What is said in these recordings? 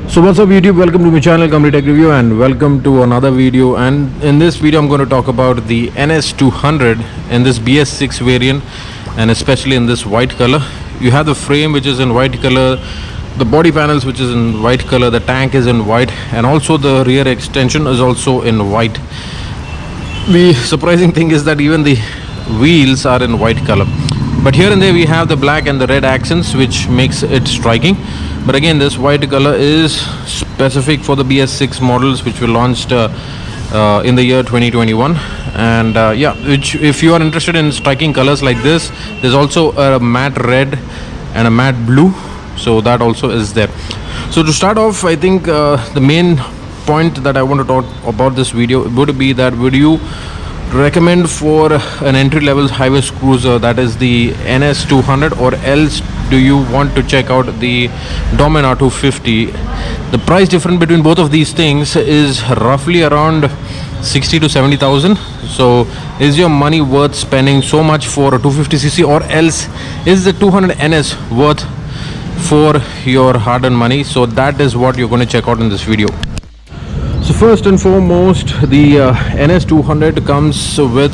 So what's up YouTube, welcome to my channel Complete Tech Review and welcome to another video. And in this video I'm going to talk about the NS200 in this BS6 variant, and especially in this white color. You have the frame which is in white color, the body panels which is in white color, the tank is in white, and also the rear extension is also in white. The surprising thing is that even the wheels are in white color, but here and there we have the black and the red accents which makes it striking. But again, this white color is specific for the BS6 models which were launched in the year 2021. And yeah, which if you are interested in striking colors like this, there's also a matte red and a matte blue, so that also is there. So to start off, I think the main point that I want to talk about this video would be that would you recommend for an entry-level highway cruiser, that is the NS200, or else do you want to check out the Dominar 250? The price difference between both of these things is roughly around 60 to 70,000. So is your money worth spending so much for a 250cc, or else is the 200 NS worth for your hard-earned money? So that is what you're going to check out in this video. So first and foremost, the NS200 comes with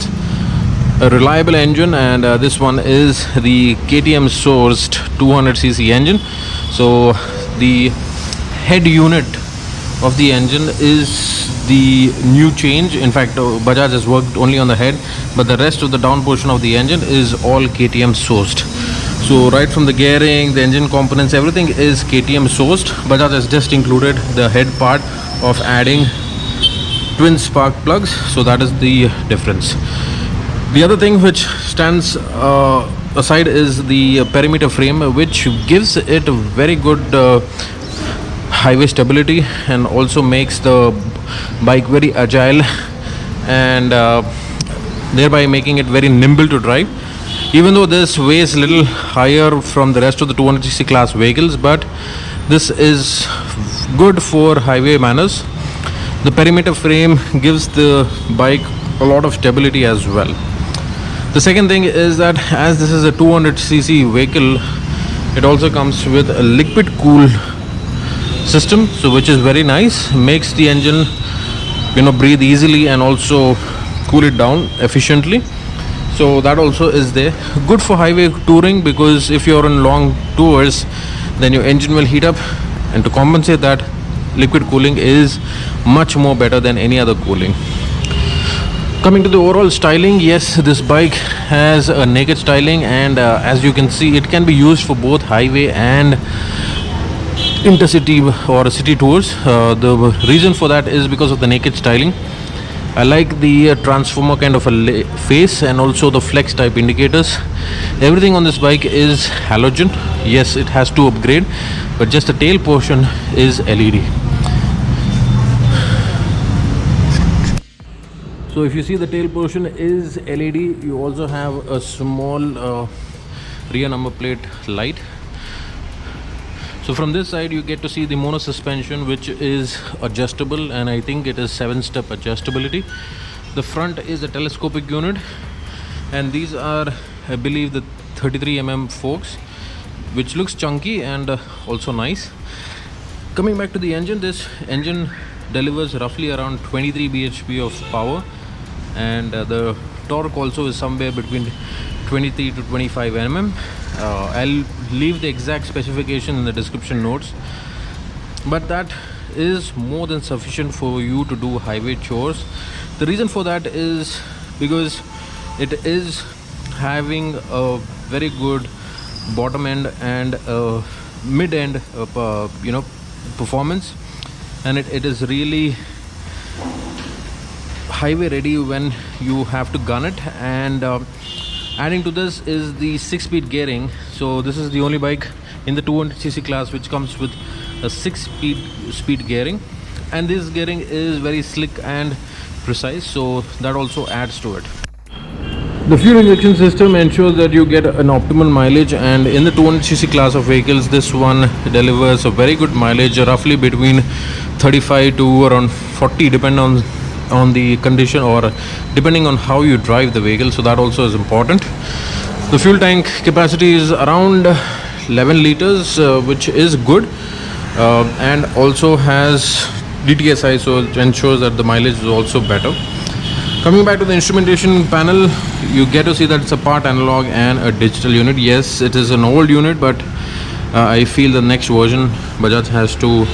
a reliable engine, and this one is the KTM sourced 200cc engine. So the head unit of the engine is the new change. In fact, Bajaj has worked only on the head, but the rest of the down portion of the engine is all KTM sourced. So right from the gearing, the engine components, everything is KTM sourced. Bajaj has just included the head part of adding twin spark plugs, so that is the difference. The other thing which stands aside is the perimeter frame, which gives it a very good highway stability and also makes the bike very agile, and thereby making it very nimble to drive. Even though this weighs a little higher from the rest of the 200cc class vehicles, but this is good for highway manners. The perimeter frame gives the bike a lot of stability as well. The second thing is that as this is a 200cc vehicle, it also comes with a liquid cool system, so which is very nice, makes the engine breathe easily and also cool it down efficiently. So that also is there, good for highway touring, because if you're on long tours then your engine will heat up, and to compensate that, liquid cooling is much more better than any other cooling. Coming to the overall styling, yes, this bike has a naked styling, and as you can see, it can be used for both highway and intercity or city tours. The reason for that is because of the naked styling. I like the transformer kind of a face, and also the flex type indicators. Everything on this bike is halogen. Yes, it has to upgrade, but just the tail portion is LED. So if you see, the tail portion is LED. You also have a small rear number plate light. So from this side you get to see the mono suspension, which is adjustable, and I think it is 7-step adjustability. The front is a telescopic unit, and these are, I believe, the 33mm forks, which looks chunky and also nice. Coming back to the engine, this engine delivers roughly around 23 bhp of power, and the torque also is somewhere between 23 to 25 Nm. I'll leave the exact specification in the description notes, but that is more than sufficient for you to do highway chores. The reason for that is because it is having a very good bottom end and mid end performance, and it is really highway ready when you have to gun it. And adding to this is the 6-speed gearing. So this is the only bike in the 200cc class which comes with a 6-speed gearing, and this gearing is very slick and precise, so that also adds to it. The fuel injection system ensures that you get an optimal mileage, and in the 200cc class of vehicles, this one delivers a very good mileage, roughly between 35 to around 40, depending on the condition or depending on how you drive the vehicle. So that also is important. The fuel tank capacity is around 11 liters, which is good. and also has DTSI, so it ensures that the mileage is also better. Coming back to the instrumentation panel, you get to see that it's a part analog and a digital unit. Yes, it is an old unit, but I feel the next version Bajaj has to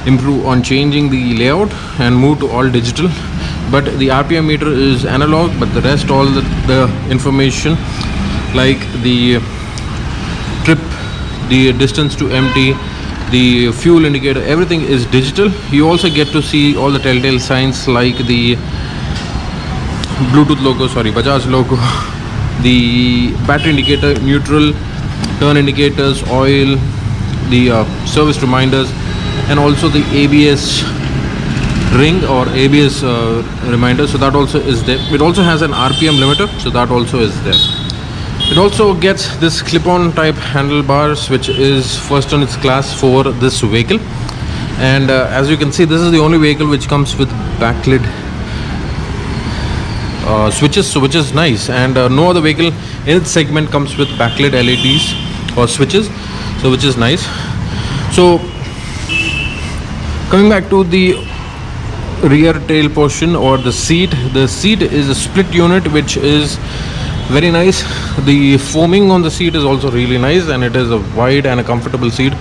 improve on changing the layout and move to all digital. But the RPM meter is analog, but the rest, all the information like the trip, the distance to empty, the fuel indicator, everything is digital. You also get to see all the telltale signs like the Bluetooth logo, Bajaj logo, the battery indicator, neutral, turn indicators, oil, the service reminders, and also the ABS ring or ABS reminder, so that also is there. It also has an RPM limiter, so that also is there. It also gets this clip-on type handlebars, which is first in its class for this vehicle. And as you can see, this is the only vehicle which comes with backlit switches, so which is nice, and no other vehicle in its segment comes with backlit LEDs or switches, so which is nice. So coming back to the rear tail portion or the seat is a split unit, which is very nice. The foaming on the seat is also really nice, and it is a wide and a comfortable seat.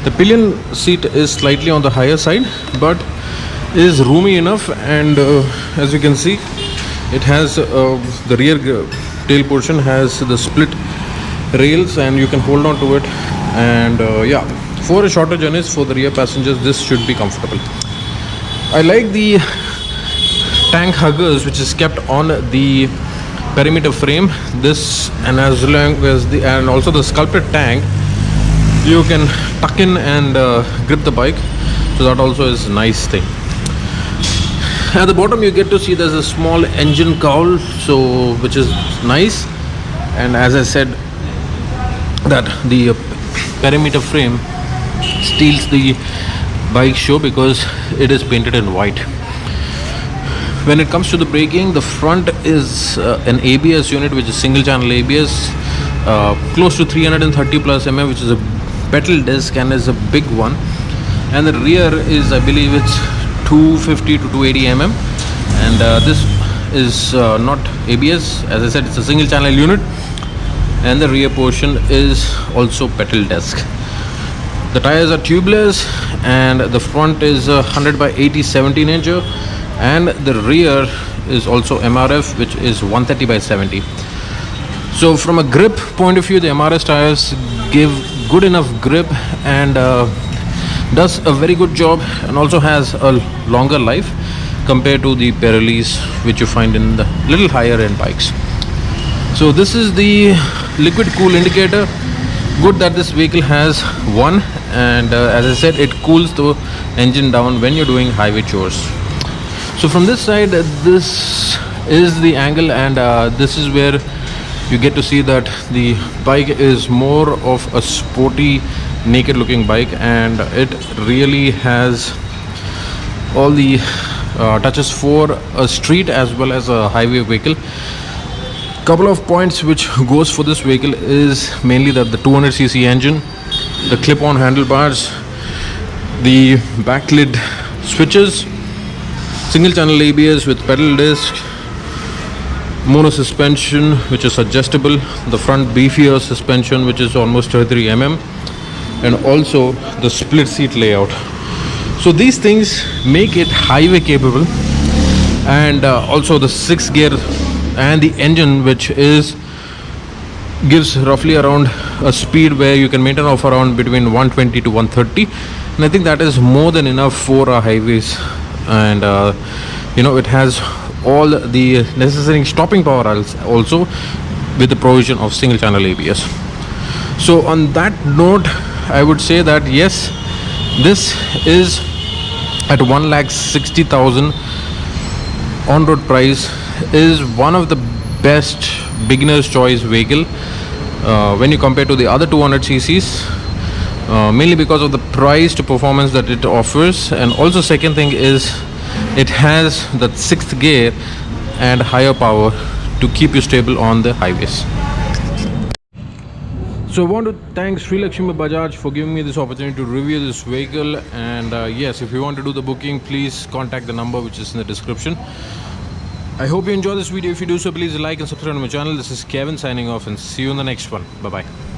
The pillion seat is slightly on the higher side, but is roomy enough, and as you can see, it has the rear tail portion has the split rails, and you can hold on to it. And yeah, for a shorter journeys for the rear passengers, this should be comfortable. I like the tank huggers which is kept on the perimeter frame. This, and as long as the, and also the sculpted tank, you can tuck in and grip the bike, so that also is a nice thing. At the bottom you get to see there's a small engine cowl, so which is nice. And as I said, that the perimeter frame steals the bike show because it is painted in white. When it comes to the braking, the front is an ABS unit, which is single channel ABS, close to 330 plus mm, which is a pedal disc and is a big one. And the rear is, I believe it's 250 to 280 mm, and this is not ABS. As I said, it's a single channel unit, and the rear portion is also pedal disc. The tires are tubeless, and the front is 100 by 80 17 incher, and the rear is also MRF, which is 130 by 70. So from a grip point of view, the MRS tires give good enough grip and does a very good job, and also has a longer life compared to the Pirellis which you find in the little higher end bikes. So this is the liquid cool indicator. Good that this vehicle has one, and as I said, it cools the engine down when you're doing highway chores. So from this side, this is the angle, and this is where you get to see that the bike is more of a sporty, naked looking bike, and it really has all the touches for a street as well as a highway vehicle. Couple of points which goes for this vehicle is mainly that the 200cc engine, the clip-on handlebars, the backlit switches, single channel ABS with pedal disc, mono suspension which is adjustable, the front beefier suspension which is almost 33 mm, and also the split seat layout. So these things make it highway capable, and also the 6th gear and the engine, which is gives roughly around a speed where you can maintain off around between 120 to 130, and I think that is more than enough for our highways. And it has all the necessary stopping power also, with the provision of single channel ABS. So on that note, I would say that yes, this is at 1,60,000 on-road price, is one of the best beginner's choice vehicle when you compare to the other 200cc's, mainly because of the price to performance that it offers, and also second thing is it has that 6th gear and higher power to keep you stable on the highways. So I want to thank Sri Lakshmi Bajaj for giving me this opportunity to review this vehicle. And yes, if you want to do the booking, please contact the number which is in the description. I hope you enjoy this video. If you do so, please like and subscribe to my channel. This is Kevin signing off, and see you in the next one. Bye bye.